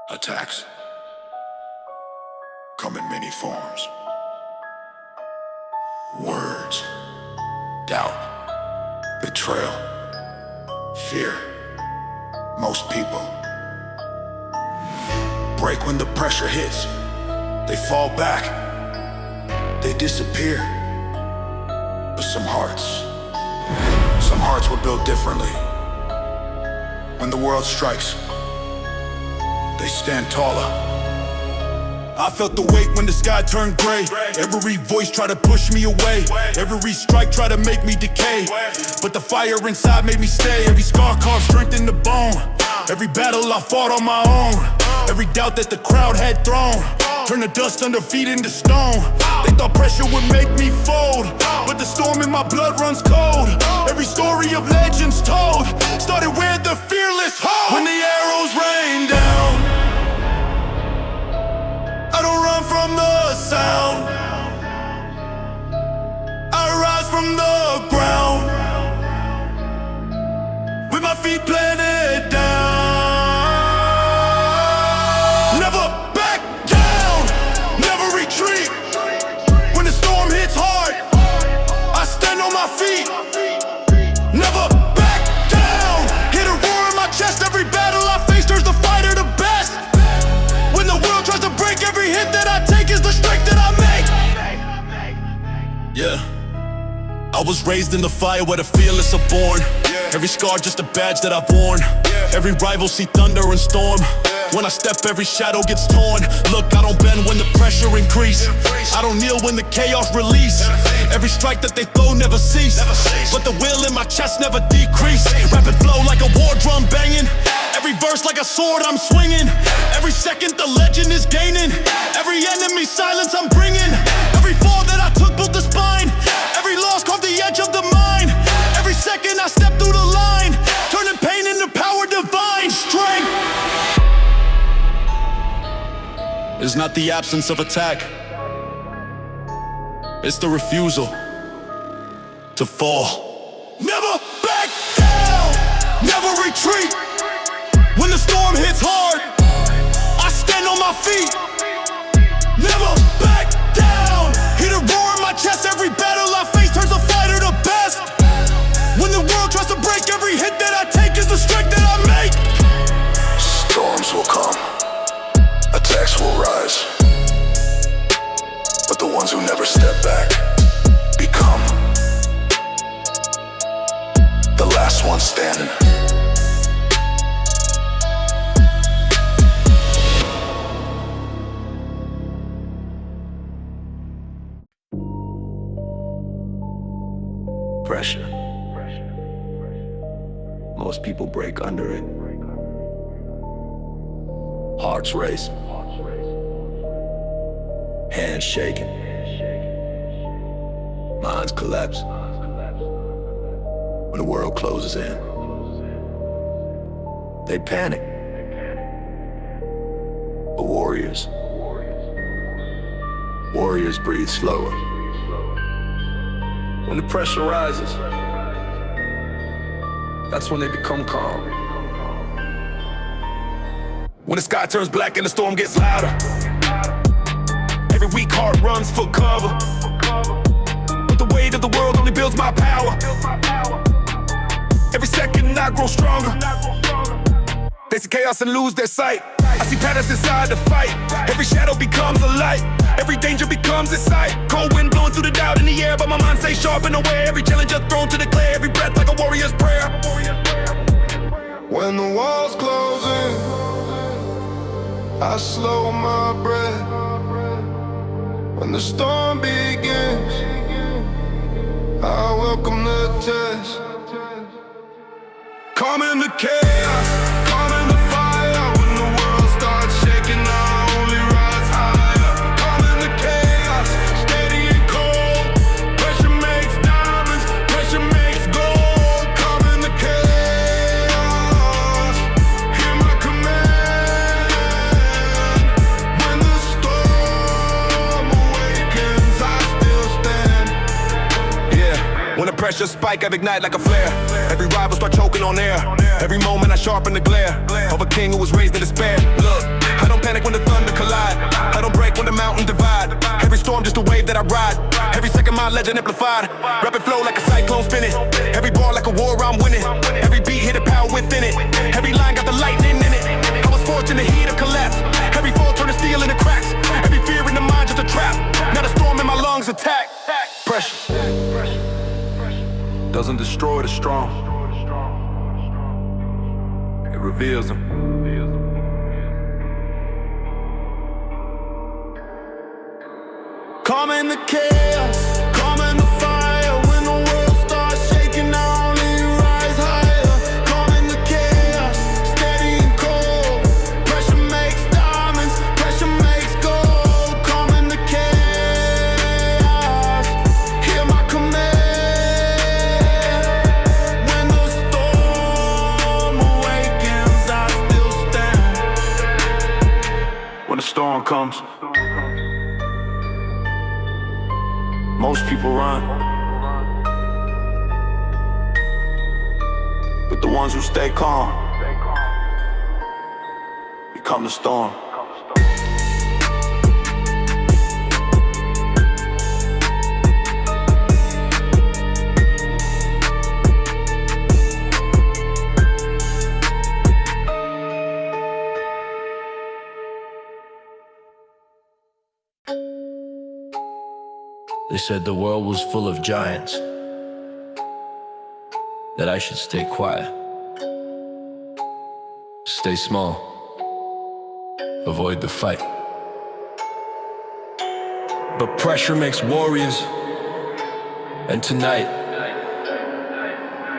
Attacks come in many forms. Words, doubt, betrayal, fear. Most people break when the pressure hits. They fall back, they disappear. But some hearts were built differently. When the world strikes, they stand taller. I felt the weight when the sky turned gray. Every voice tried to push me away. Every strike tried to make me decay. But the fire inside made me stay. Every scar carved strength in the bone. Every battle I fought on my own. Every doubt that the crowd had thrown turned the dust under feet into stone. They thought pressure would make me fold, but the storm in my blood runs cold. Every story of legends told started where the fearless hold. When the arrows rain down, I don't run from the sound. I rise from the ground with my feet planted down. Never back down, never retreat. When the storm hits hard, I stand on my feet. Never back down, hear the roar in my chest. Every battle I face turns the fighter to best. When the world tries to break, every hit that I take is the strength that I make. Yeah, I was raised in the fire where the fearless are born. Every scar just a badge that I've worn. Every rival see thunder and storm. When I step, every shadow gets torn. Look, I don't bend when the pressure increase. I don't kneel when the chaos release. Every strike that they throw never cease, but the will in my chest never decrease. Rapid flow like a war drum banging. Every verse like a sword I'm swinging. Every second the legend is gaining. Every enemy silence I'm bringing. Every fall that I took built the spine. Every loss carved the edge of the mind. Every second I step through the line, turning pain into power divine. Strength is not the absence of attack, it's the refusal to fall. Never back down, never retreat. When the storm hits hard, I stand on my feet. Never back down, hear the roar in my chest. Every battle I face turns a fighter to best. When the world tries to break, every hit that I take is the strength that I make. Storms will come, attacks will rise, but the ones who never step back become the last ones standing. Pressure. Most people break under it. Hearts racing, hands shaking, minds collapse. When the world closes in, they panic. But warriors breathe slower. When the pressure rises, that's when they become calm. When the sky turns black and the storm gets louder, every weak heart runs for cover. But the weight of the world only builds my power. Every second I grow stronger. They see chaos and lose their sight. I see patterns inside the fight. Every shadow becomes a light. Every danger becomes a sight. Cold wind blowing through the doubt in the air, but my mind stays sharp and aware. Every challenger thrown to declare. Every breath like a warrior's prayer. When the walls close in, I slow my breath. When the storm begins, I welcome the test. Calm in the chaos, calm in the fire. When the world starts shaking, I only rise higher. Calm in the chaos, steady and cold. Pressure makes diamonds, pressure makes gold. Calm in the chaos, hear my command. When the storm awakens, I still stand. Yeah, when the pressure spike, I ignite like a flare. Every rival start choking on air. Every moment I sharpen the glare of a king who was raised in despair. Look, I panic when the thunder collide. I don't break when the mountain divide. Every storm just a wave that I ride. Every second my legend amplified. Rapid flow like a cyclone spinning. Every bar like a war I'm winning. Every beat hit a power within it. Every line got the lightning in it. I was forged in the heat of collapse. Every fall turned to steel in the cracks. Every fear in the mind just a trap. Now the storm in my lungs attack. Pressure doesn't destroy the strong. It reveals them. Calm in the chaos, calm in the fire. When the world starts shaking, I only rise higher. Calm in the chaos, steady and cold. Pressure makes diamonds, pressure makes gold. Calm in the chaos, hear my command. When the storm awakens, I still stand. When the storm comes, most people run, but the ones who stay calm become the storm. They said the world was full of giants, that I should stay quiet, stay small, avoid the fight. But pressure makes warriors, and tonight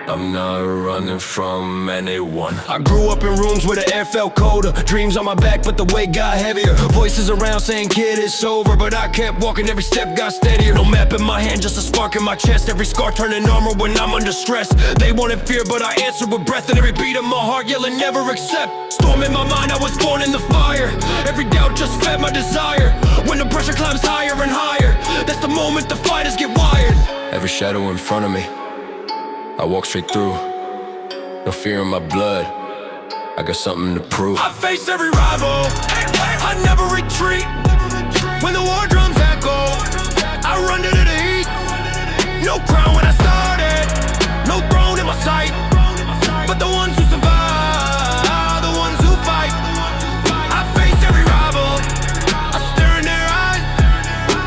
I'm not running from anyone. I grew up in rooms where the air felt colder. Dreams on my back, but the weight got heavier. Voices around saying, kid, it's over. But I kept walking, every step got steadier. No map in my hand, just a spark in my chest. Every scar turning armor when I'm under stress. They wanted fear, but I answered with breath. And every beat of my heart yelling, never accept. Storm in my mind, I was born in the fire. Every doubt just fed my desire. When the pressure climbs higher and higher, that's the moment the fighters get wired. Every shadow in front of me, I walk straight through, no fear in my blood, I got something to prove. I face every rival, I never retreat. When the war drums echo, I run to the heat. No crown when I started, no throne in my sight. But the ones who survive, the ones who fight. I face every rival, I stare in their eyes.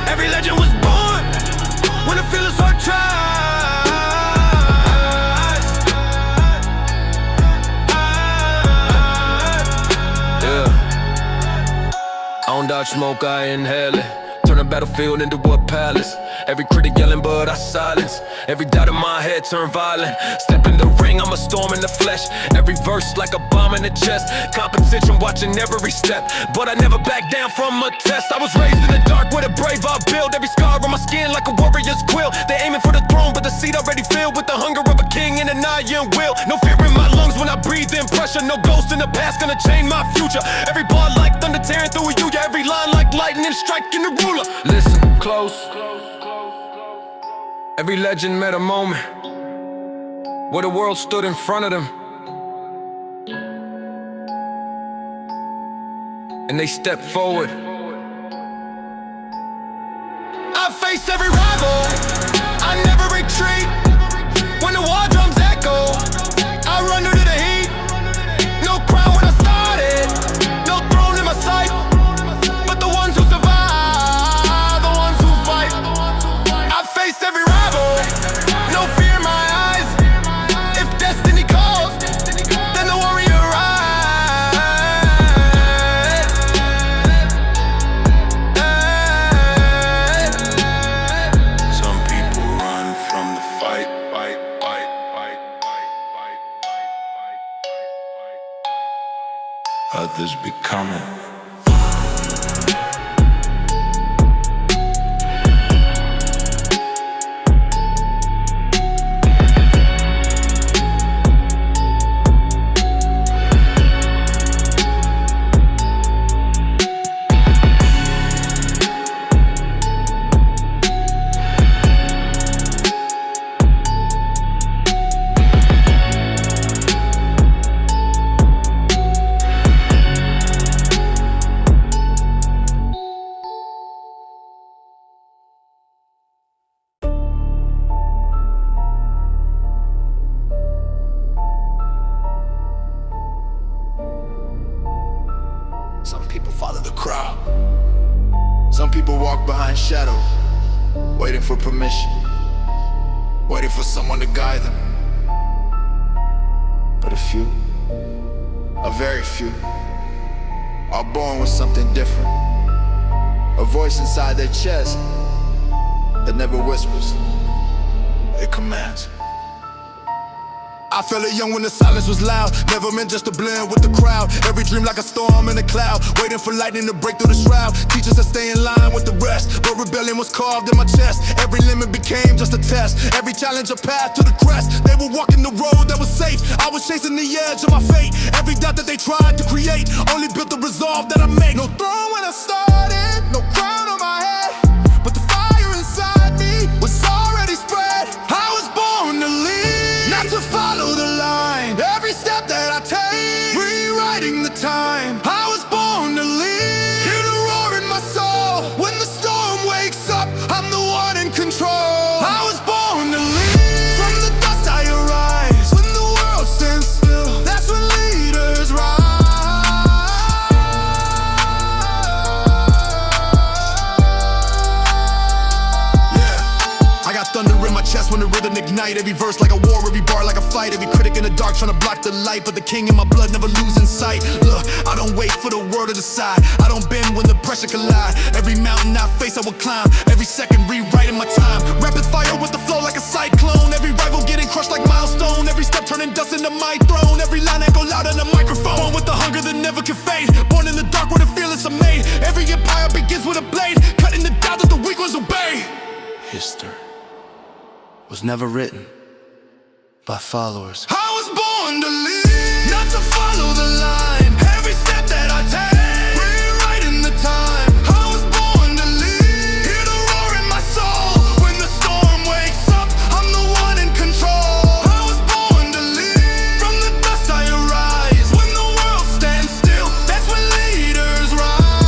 Every legend was born when the feelings are tried. I don't dodge smoke, I inhale it. Turn a battlefield into a palace. Every critic yelling, but I silence. Every doubt in my head turn violent. Step in the ring, I'm a storm in the flesh. Every verse like a bomb in the chest. Competition watching every step, but I never back down from a test. I was raised in the dark with a brave I build. Every scar on my skin like a warrior's quill. They aiming for the throne, but the seat already filled with the hunger of a king and an iron will. No fear in my lungs when I breathe in pressure. No ghost in the past gonna change my future. Every bar like thunder tearing through you. Yeah, every line like lightning striking the ruler. Listen close. Every legend met a moment where the world stood in front of them, and they stepped forward. I face every rival, I never retreat. When the war drums echo, I run into the heat. No crown when I started, no throne in my sight. But the ones who survive, the ones who fight. I face every rival, no fear in my eyes. If destiny calls, then the warrior rise. Some people run from the fight. Others become it. Some people walk behind shadows, waiting for permission, waiting for someone to guide them. But a few, a very few, are born with something different. A voice inside their chest that never whispers, it commands. I felt it young when the silence was loud. Never meant just to blend with the crowd. Every dream like a storm in a cloud, waiting for lightning to break through the shroud. Teachers that stay in line with the rest, but rebellion was carved in my chest. Every limit became just a test. Every challenge a path to the crest. They were walking the road that was safe. I was chasing the edge of my fate. Every doubt that they tried to create only built the resolve that I make. No throne when I started, no crown on my head, but the fire inside me was already spread. I was born to lead, not to follow the line. Every step that I take, rewriting the time. I was born to lead, hear the roar in my soul. When the storm wakes up, I'm the one in control. I was born to lead, from the dust I arise. When the world stands still, that's when leaders rise. I got thunder in my chest when the rhythm ignite. Every verse like a war, every bar like a fight. Every critic in the dark trying to block the light, but the king in my blood never losing sight. Look, I don't wait for the world to decide. I don't bend when the pressure collide. Every mountain I face I will climb. Every second rewriting my time. Rapid fire with the flow like a cyclone. Every rival getting crushed like milestone. Every step turning dust into my throne. Every line echo loud on the microphone. Born with the hunger that never can fade. Born in the dark where the fearless are made. Every empire begins with a blade, cutting the doubt that the weak ones obey. History was never written by followers. I was born to lead, not to follow the line. Every step that I take, rewriting the time. I was born to lead, hear the roar in my soul. When the storm wakes up, I'm the one in control. I was born to lead, from the dust I arise. When the world stands still, that's when leaders rise.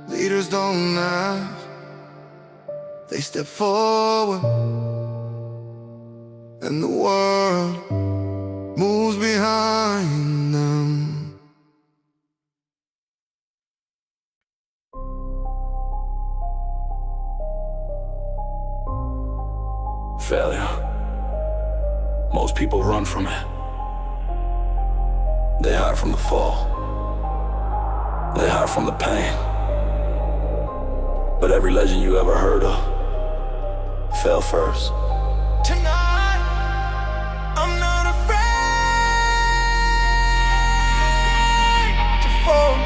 Leaders don't ask, they step forward, and the world moves behind them. Failure, most people run from it. They hide from the fall, they hide from the pain. But every legend you ever heard of fell first. Tonight, I'm not afraid to fall.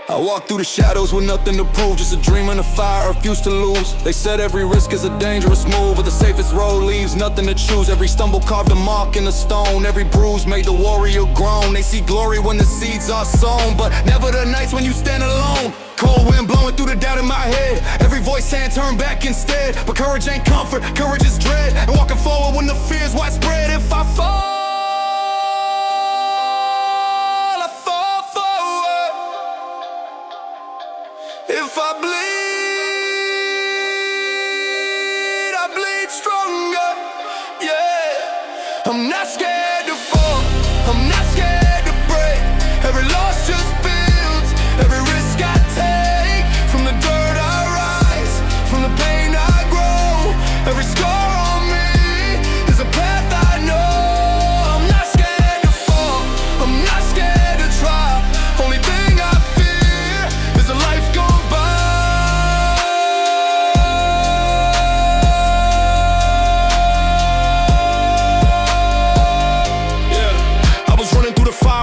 I walk through the shadows with nothing to prove, just a dream in the fire, refuse to lose. They said every risk is a dangerous move, but the safest road leaves nothing to choose. Every stumble carved a mark in the stone, every bruise made the warrior groan. They see glory when the seeds are sown, but never the nights when you stand alone. Cold wind blowing through the doubt in my head, every voice saying turn back instead. But courage ain't comfort, courage is dread, and walking forward when the fear's widespread. If I fall, if I bleed stronger, yeah. I'm not scared to fall, I'm not scared to break. Every loss just builds, every risk I take. From the dirt I rise, from the pain I grow. Every scar on me is a path I know. I'm not scared to fall, I'm not scared to try. Only thing I fear is a life gone by.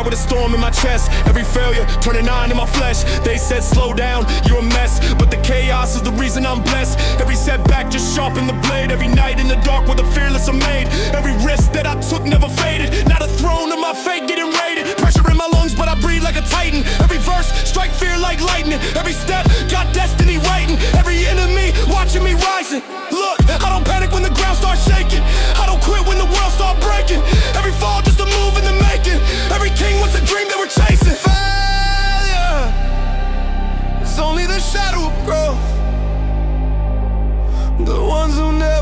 With a storm in my chest, every failure turning on in my flesh. They said slow down, you're a mess, but the chaos is the reason I'm blessed. Every setback just sharpened the blade. Every night in the dark where the fearless are made. Every risk that I took never faded. Not a throne of my fate getting raided. Pressure in my lungs but I breathe like a titan. Every verse strike fear like lightning. Every step got destiny writing. Every enemy watching me rising. Look, I don't panic when the ground starts shaking. I don't quit when the world starts breaking. Every fall just a move in the making. Every king wants a dream they were chasing. Failure is only the shadow of growth. The ones who never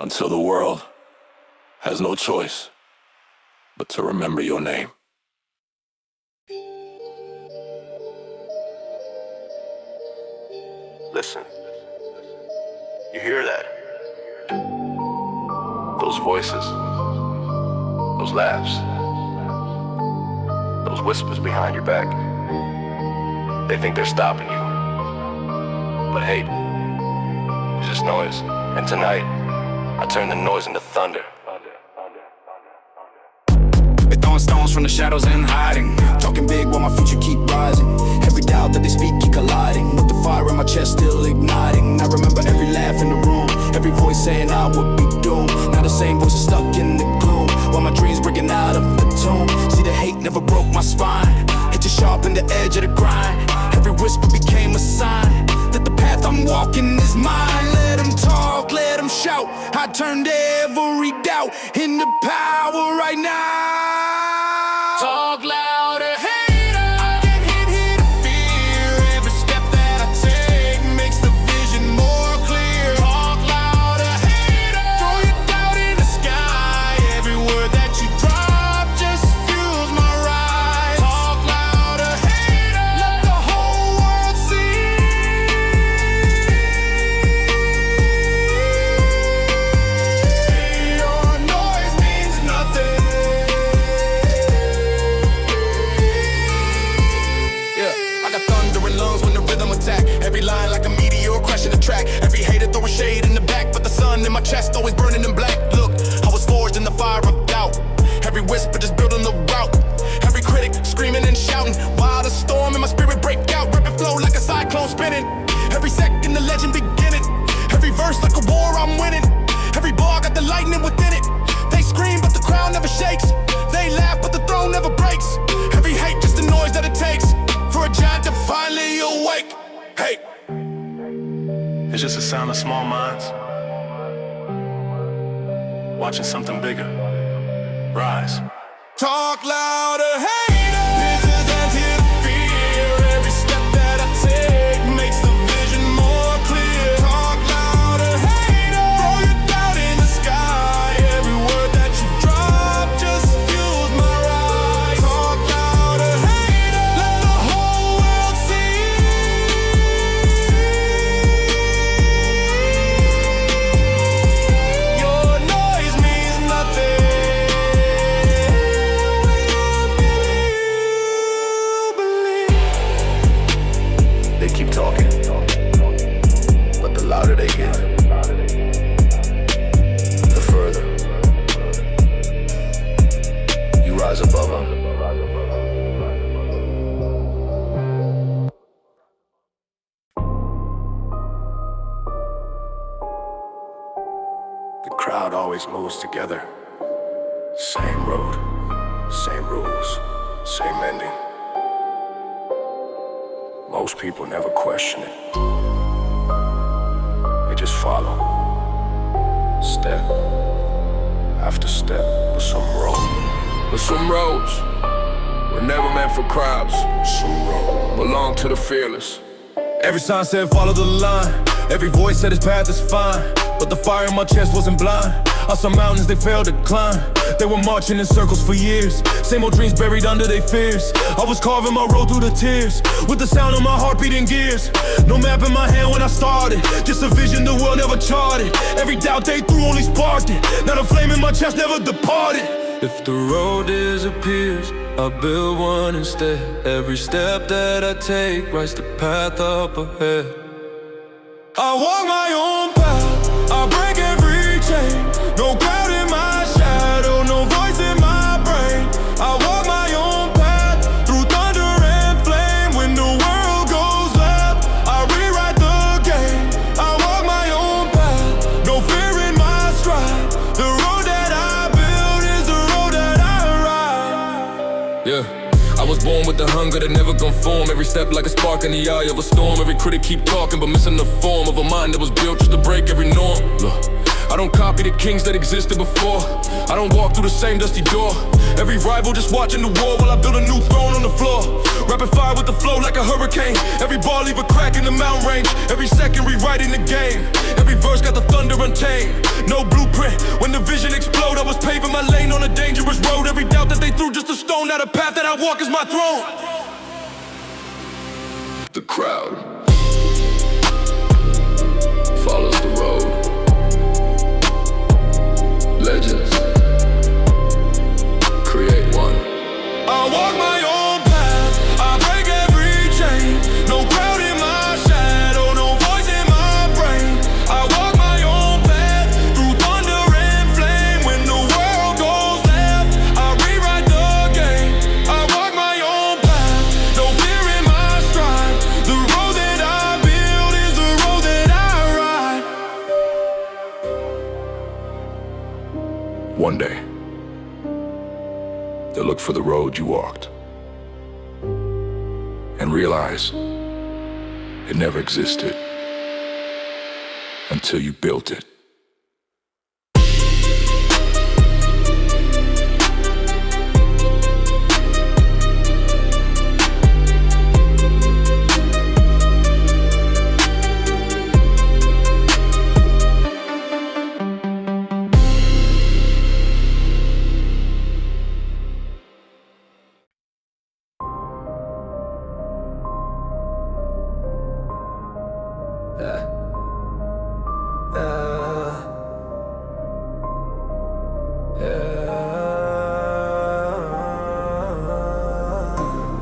until the world has no choice but to remember your name. Listen, you hear that? Those voices, those laughs, those whispers behind your back. They think they're stopping you, but hey, it's just noise. And tonight, I turn the noise into thunder. They throwing stones from the shadows and hiding, talking big while my future keep rising. Every doubt that they speak keep colliding, with the fire in my chest still igniting. I remember every laugh in the room, every voice saying I would be doomed. Now the same voices stuck in the gloom, while my dreams breaking out of the tomb. See, the hate never broke my spine, it just sharpened the edge of the grind. Every whisper became a sign that the path I'm walking is mine. Let them talk, let them shout, I turned every doubt into power right now. Talk louder, hater, I can't hear the fear. Every step that I take makes the vision more clear. Talk louder, hater, throw your doubt in the sky. Every word that you drop just fuels my rise. Talk louder, hater, let the whole world see. Your noise means nothing. Yeah, I got thunder in lungs when the rhythm attack. Every line like a meteor crashing the track. Every hater throwing shade in the back, but the sun in my chest always burning in black. Look, I was forged in the fire of doubt. Every whisper just building the route. Every critic screaming and shouting, while the storm in my spirit break out. Rip and flow like a cyclone spinning. Every second the legend beginning. Every verse like a war I'm winning. Every bar got the lightning within it. They scream but the crowd never shakes. They laugh but the throne never breaks. Every hate just the noise that it takes for a giant to finally awake. Hey, It's just a sound of small minds watching something bigger rise. talk louder, hater. This isn't here to fear. Every step that I take makes the vision more clear. Talk louder, hater. Throw your doubt in the sky. Every word that you drop just fuels my rise. Talk louder, hater. Let the whole world see. Your noise means nothing. They keep talking, but the louder they get, the further you rise above them. The crowd always moves together. Same road, same rules, same ending. Most people never question it. They just follow, step after step. But some roads were never meant for crowds. Some roads belong to the fearless. Every sign said follow the line. Every voice said his path is fine. But the fire in my chest wasn't blind. I saw mountains they failed to climb. They were marching in circles for years. Same old dreams buried under their fears. I was carving my road through the tears, with the sound of my heart beating gears. No map in my hand when I started, just a vision the world never charted. Every doubt they threw only sparked it. Now the flame in my chest never departed. If the road disappears, I build one instead. Every step that I take writes the path up ahead. I walk my own path, I break every chain. No cloud in my shadow, no voice in my brain. I walk my own path, through thunder and flame. When the world goes left, I rewrite the game. I walk my own path, no fear in my stride. The road that I build is the road that I ride. Yeah, I was born with the hunger to never conform. Every step like a spark in the eye of a storm. Every critic keep talking but missing the form of a mind that was built just to break every norm. Look, I don't copy the kings that existed before. I don't walk through the same dusty door. Every rival just watching the war while I build a new throne on the floor. Rapid fire with the flow like a hurricane. Every ball leave a crack in the mountain range. Every second rewriting the game. Every verse got the thunder untamed. No blueprint. When the vision explode, I was paving my lane on a dangerous road. Every doubt that they threw, just a stone. Now the path that I walk is my throne. The crowd follows the road. Legends create one. I walk my own path, I break every chain. No crowd in my shadow, no voice in my brain. I walk my own path, through thunder and flame. When the world goes left, I rewrite the game. I walk my own path, no fear in my stride. The road that I build is the road that I ride. One day, they'll look for the road you walked and realize it never existed until you built it.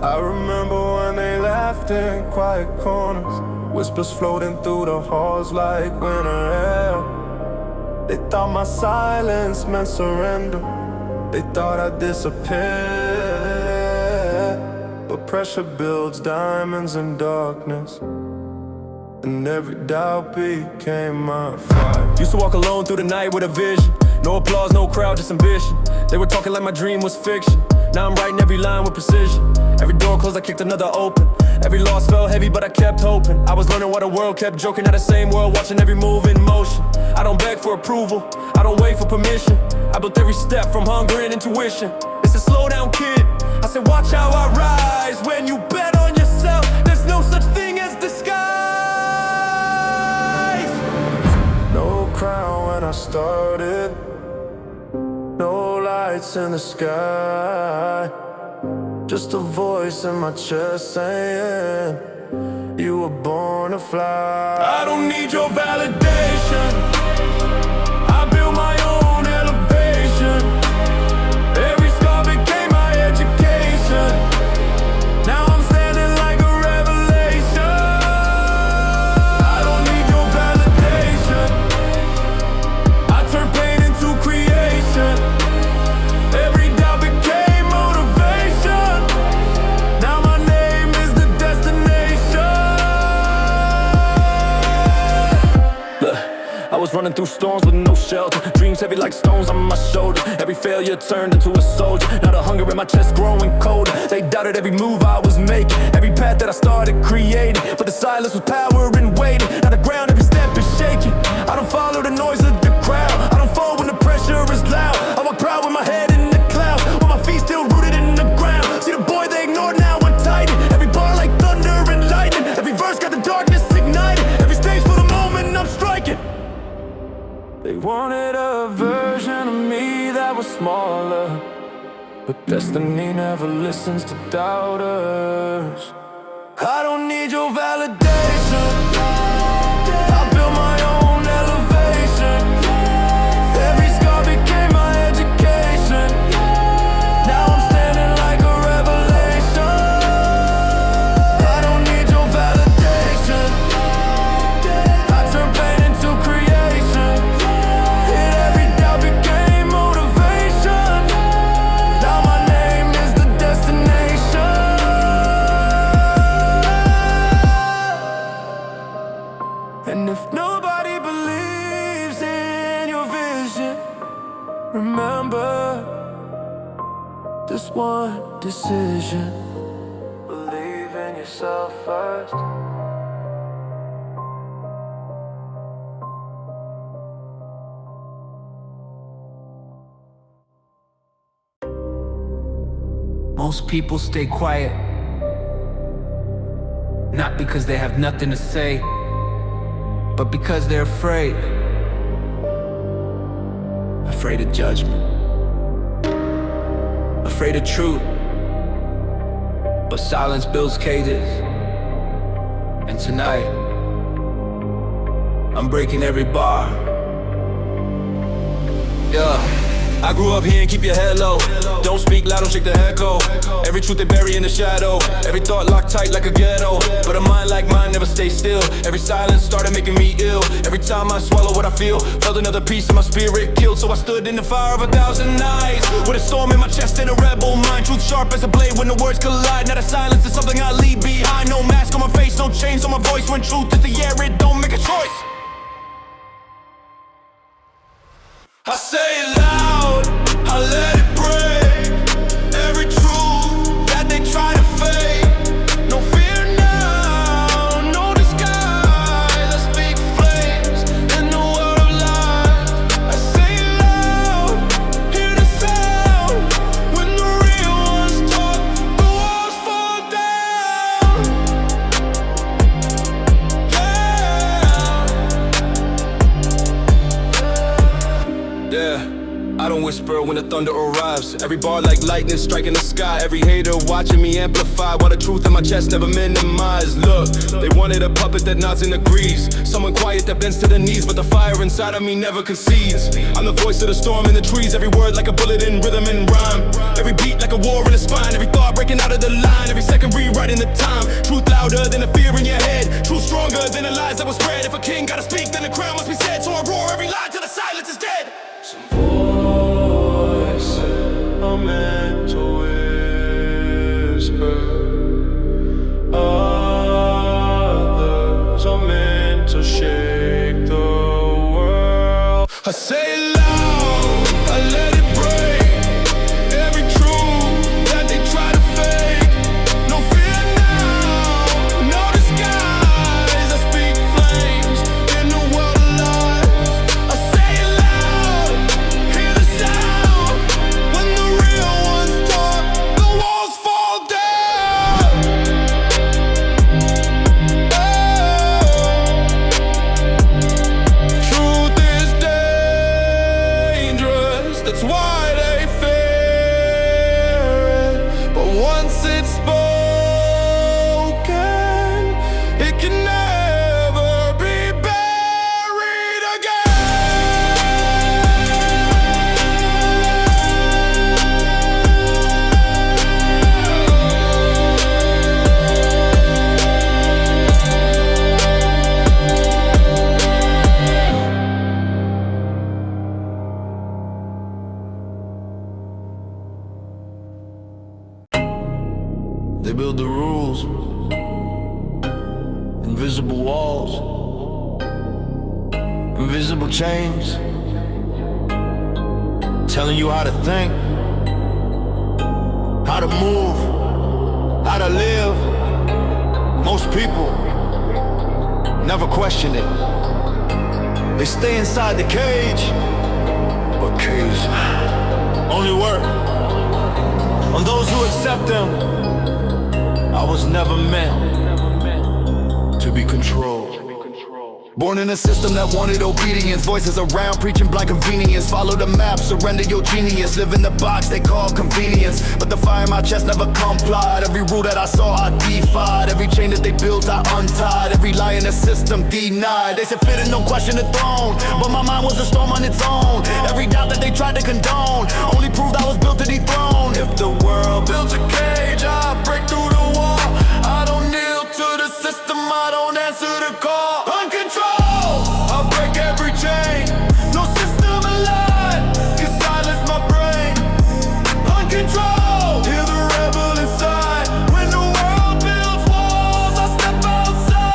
I remember when they laughed in quiet corners, whispers floating through the halls like winter air. They thought my silence meant surrender. They thought I'd disappear. But pressure builds diamonds in darkness, and every doubt became my fight. Used to walk alone through the night with a vision. No applause, no crowd, just ambition. They were talking like my dream was fiction. Now I'm writing every line with precision. Every door closed, I kicked another open. Every loss felt heavy, but I kept hoping. I was learning while the world kept joking. At the same world, watching every move in motion. I don't beg for approval, I don't wait for permission. I built every step from hunger and intuition. It's a slow down, kid. I said, watch how I rise. When you bet on yourself, there's no such thing as disguise. No crown when I started, no lights in the sky. Just a voice in my chest saying, you were born to fly. I don't need your validation. I built my own elevation. Every scar became my education. Now I'm standing like a revelation. I don't need your validation. I turned pain into creation. Every doubt became motivation. Now my name is the destination. Look, I was running through storms with no shelter. Dreams heavy like stones on my shoulder. Every failure turned into a soldier. Now the hunger in my chest growing colder. They doubted every move I was making, every path that I started creating. But the silence was power and waiting. Now the ground, every step is shaking. I don't follow the noise of the crowd. I don't fall when the pressure is loud. I walk proud with my head in the clouds, while my feet still rooted in the ground. See the boy they ignored, now untightened. Every bar like thunder and lightning. Every verse got the darkness ignited. Every stage for the moment I'm striking. They wanted a version of me that was smaller, but destiny never listens to doubters. I don't need your validation. I built my own elevation. Every scar became my education. Now I'm standing like a revelation. I don't need your validation. I turned pain into creation. And every doubt became motivation. Now my name is the destination. And if nobody believes in your vision, remember this one decision: believe in yourself first. Most people stay quiet, not because they have nothing to say, but because they're afraid. Afraid of judgment, afraid of truth. But silence builds cages, and tonight I'm breaking every bar. Yeah, I grew up here and keep your head low. Don't speak loud, don't shake the echo. Every truth they bury in the shadow. Every thought locked tight like a ghetto. But a mind like mine never stays still. Every silence started making me ill. Every time I swallow what I feel, felt another piece of my spirit killed. So I stood in the fire of 1,000 nights, with a storm in my chest and a rebel mind. Truth sharp as a blade when the words collide. Now the silence is something I leave behind. No mask on my face, no chains on my voice. When truth is the air, it don't make a choice. I say it loud, I let it break. Every truth that they try to fake. No fear now, no disguise. I speak flames in the world of lies. I say it loud, hear the sound. When the real ones talk, the walls fall down. Yeah, I don't whisper when the thunder arrives. Every bar like lightning striking the sky. Every hater watching me amplify, while the truth in my chest never minimized. Look, they wanted a puppet that nods and agrees, someone quiet that bends to the knees, but the fire inside of me never concedes. I'm the voice of the storm in the trees. Every word like a bullet in rhythm and rhyme. Every beat like a war in the spine. Every thought breaking out of the line. Every second rewriting the time. Truth louder than the fear in your head. Truth stronger than the lies that were spread. If a king gotta speak, then the crown must be said. So I roar every lie till the silence is dead. Some voices are meant to whisper, others are meant to shake the world. I say it loud, I let it break. Every truth that they try to fake. No fear now, no disguise. I speak flames in the world of lies. I say it loud, hear the sound. When the real ones talk, the walls fall down. Truth is dangerous, that's why they fear it. But once it's spoken, it can never be buried They build the rules, invisible walls, invisible chains, telling you how to think, how to move, how to live. Most people never question it. They stay inside the cage, but cage only work on those who accept them. I was never meant to be controlled. Born in a system that wanted obedience. Voices around preaching blind convenience. Follow the map, surrender your genius. Live in the box they call convenience, but the fire in my chest never complied. Every rule that I saw I defied. Every chain that they built I untied. Every lie in the system denied. They said fit and no question the throne, but my mind was a storm on its own. Every doubt that they tried to condone only proved I was built to dethrone. If the world builds a cage, I break through the wall. I don't kneel to the system, I don't answer the call. Uncontrolled, I break every chain. No system alive can silence my brain. Uncontrolled, hear the rebel inside. When the world builds walls, I step outside.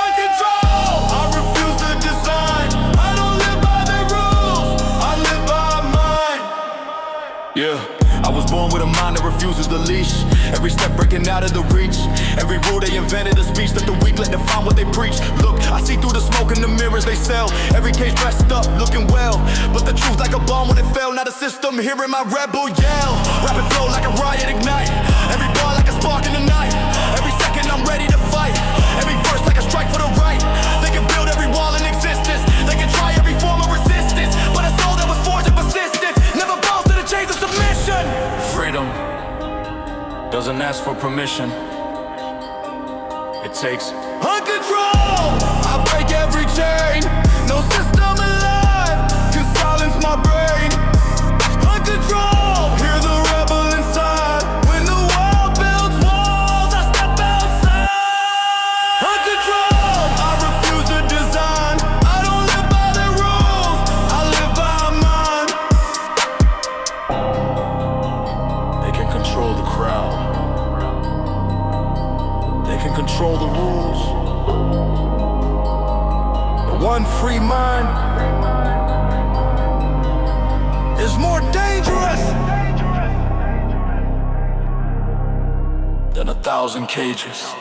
Uncontrolled, I refuse to design. I don't live by their rules, I live by mine. Yeah, I was born with a mind that refuses the leash. Every step breaking out of the reach. Every rule they invented a speech that the weak let define what they preach. Look, I see through the smoke in the mirrors they sell. Every case dressed up, looking well, but the truth like a bomb when it fell. Not a system, hearing my rebel yell. Rapid flow like a riot ignite. Every bar like a spark in the night. Every second I'm ready to fight. Every verse like a strike for the right. They can build every wall in existence. They can try every form of resistance, but a soul that was forged in persistence never bows to the chains of submission. Freedom doesn't ask for permission. It takes uncontrol. I break every chain. No system alive can silence my brain. Uncontrol. Hear the rebel inside. When the world builds walls, I step outside. Uncontrol. I refuse to design. I don't live by their rules. I live by mine. They can control the crowd. They can control the rules. But one free mind is more dangerous than 1,000 cages.